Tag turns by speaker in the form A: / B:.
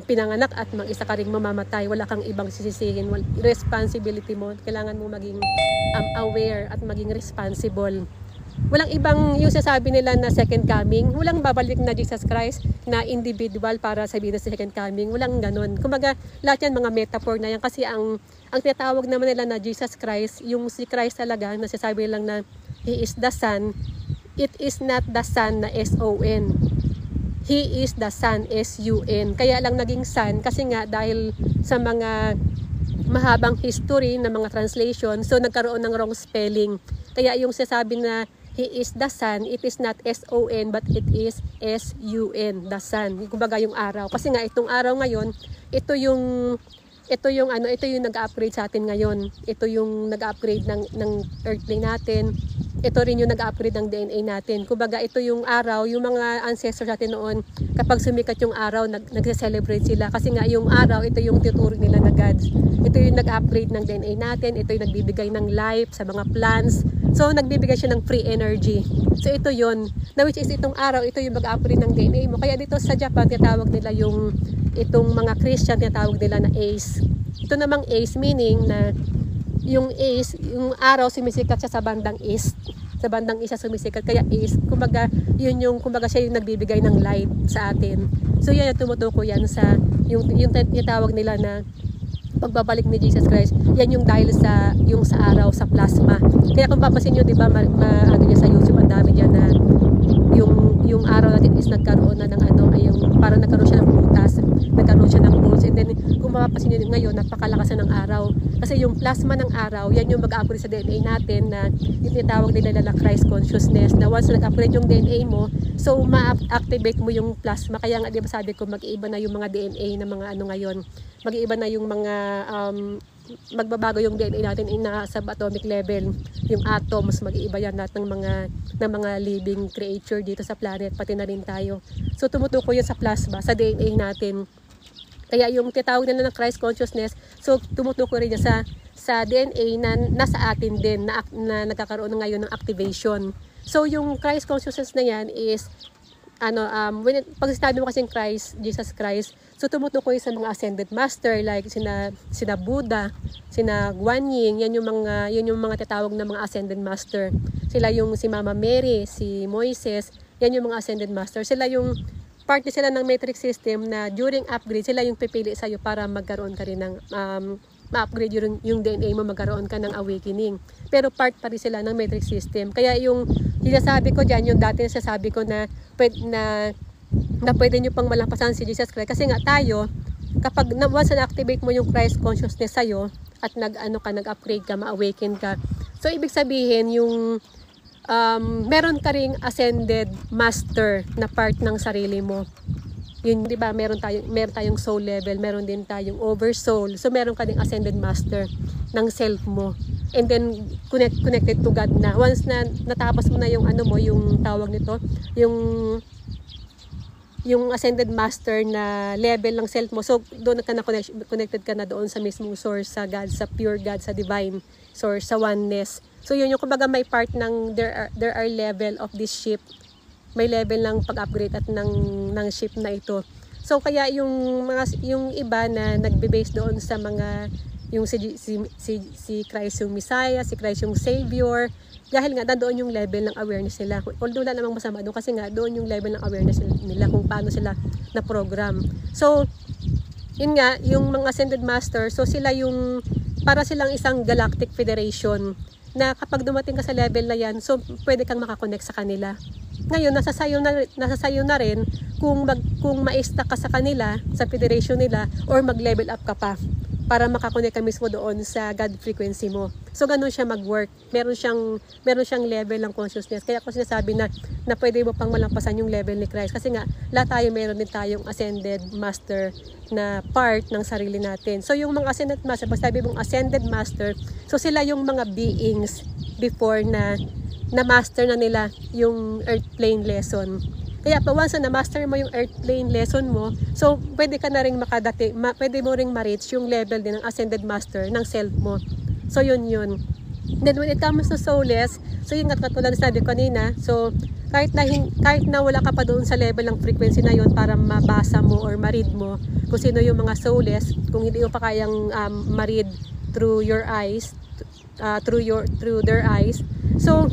A: pinanganak at mag-isa ka ring mamamatay. Wala kang ibang sisisihin. Responsibility mo. Kailangan mo maging aware at maging responsible. Walang ibang yung sasabi nila na second coming. Walang babalik na Jesus Christ na individual para sabihin na second coming. Walang ganun. Kumbaga, lahat yan mga metaphor na yan. Kasi ang tinatawag naman nila na Jesus Christ, yung si Christ talaga, nasasabi lang na He is the Son. It is not the Son na S-O-N. He is the Son, S-U-N. Kaya lang naging Son kasi nga dahil sa mga mahabang history ng mga translation, so nagkaroon ng wrong spelling. Kaya yung sasabi na He is the Son, it is not S-O-N but it is S-U-N, the Sun. Kumbaga yung araw. Kasi nga itong araw ngayon, ito yung nag-upgrade sa atin ngayon. Ito yung nag-upgrade ng earthling natin. Ito rin yung nag-upgrade ng DNA natin. Kumbaga ito yung araw, yung mga ancestors natin noon, kapag sumikat yung araw, nagse-celebrate sila. Kasi nga yung araw, ito yung tuturing nila na gods. Ito yung nag-upgrade ng DNA natin. Ito yung nagbibigay ng life sa mga plants. So, nagbibigay siya ng free energy. So, ito yun. Na which is itong araw, ito yung mag-upgrade ng DNA mo. Kaya dito sa Japan, tinatawag nila itong mga Christian, tinatawag nila na ACE. Ito namang ACE, meaning na yung ACE, yung araw, sumisikat siya sa bandang east. Sa bandang isa sumisikat. Kaya ACE, kumbaga, kumbaga siya yung nagbibigay ng light sa atin. So, yan yung tumutuko yan sa, yung tinatawag nila na pagbabalik ni Jesus Christ, yan yung dahil sa araw, sa plasma. Kaya kung papasin nyo, di ba, ano niya sa YouTube, ang dami diyan na yung araw natin is nagkaroon na ng parang nagkaroon siya ng butas, nagkaroon siya ng holes, and then kung mapapasin nyo ngayon, napakalakas na ng araw. Kasi yung plasma ng araw, yan yung mag-upgrade sa DNA natin na yung tinatawag nila na Christ consciousness, na once nag-upgrade yung DNA mo, so ma-activate mo yung plasma. Kaya nga, di ba sabi ko, mag-iiba na yung mga DNA na mga ngayon. Mag-iiba na yung mga magbabago yung DNA natin na sa atomic level, yung atoms, mag-iiba yan lahat ng mga living creature dito sa planet, pati na rin tayo. So tumutuko yun sa plasma, sa DNA natin. Kaya yung tinatawag nila ng Christ consciousness, so tumutuko rin niya sa DNA na nasa atin din, na nagkakaroon na ngayon ng activation. So yung Christ consciousness na yan is pag sinabi mo kasing Christ, Jesus Christ, so tumutukoy sa mga ascended master like sina Buddha, sina Guan Yin, yun yung mga tatawag na mga ascended master. Sila yung si Mama Mary, si Moises, yan yung mga ascended master. Sila yung parte sila ng metric system na during upgrade, sila yung pipili sa'yo para magkaroon ka rin ng ma-upgrade yung DNA mo, magkaroon ka ng awakening. Pero part pa rin sila ng metric system. Kaya yung sinasabi ko dyan, yung dati nasasabi ko na pwede nyo pang malampasan si Jesus Christ. Kasi nga tayo, kapag once na-activate mo yung Christ consciousness sa'yo, at nag-upgrade ka, ma-awaken ka. So, ibig sabihin, yung meron ka ring ascended master na part ng sarili mo. Yun, di ba, meron tayong soul level, meron din tayong oversoul. So, meron ka ding ascended master ng self mo. And then, connected to God na. Once na natapos mo na yung yung tawag nito, yung ascended master na level ng self mo. So, doon ka na connected ka na doon sa mismong source, sa God, sa pure God, sa divine source, sa oneness. So, yun yung kumbaga may part ng there are level of this ship. May level ng pag-upgrade at ng ship na ito. So kaya yung iba na nagbe-base doon sa mga yung si Christ yung Messiah, si Christ yung Savior, dahil nga doon yung level ng awareness nila. Although wala namang masama doon kasi nga doon yung level ng awareness nila kung paano sila na program. So yun nga, yung mga ascended master, so sila yung para silang isang galactic federation na kapag dumating ka sa level na yan, so pwede kang makakonect sa kanila. Ngayon, nasa sayo na rin kung ma-stack ka sa kanila, sa federation nila, or mag-level up ka pa para makakonect ka mismo doon sa God frequency mo. So, ganun siya mag-work. Meron siyang level ng consciousness. Kaya ako sinasabi na pwede mo pang malampasan yung level ni Christ. Kasi nga, lahat tayo meron din tayong ascended master na part ng sarili natin. So, yung mga ascended master, pag sabi mong ascended master, so sila yung mga beings before na master na nila yung earth plane lesson. Kaya pa once na master mo yung earth plane lesson mo, so pwede ka na ring pwede mo ring ma-reach yung level din ng ascended master ng self mo. So yun. Then when it comes to soulless, so yun nga katulad na sabi ko kanina, so kahit na wala ka pa doon sa level ng frequency na yun para mabasa mo or ma-read mo kung sino yung mga soulless, kung hindi mo pa kayang ma-read through your eyes, through their eyes. So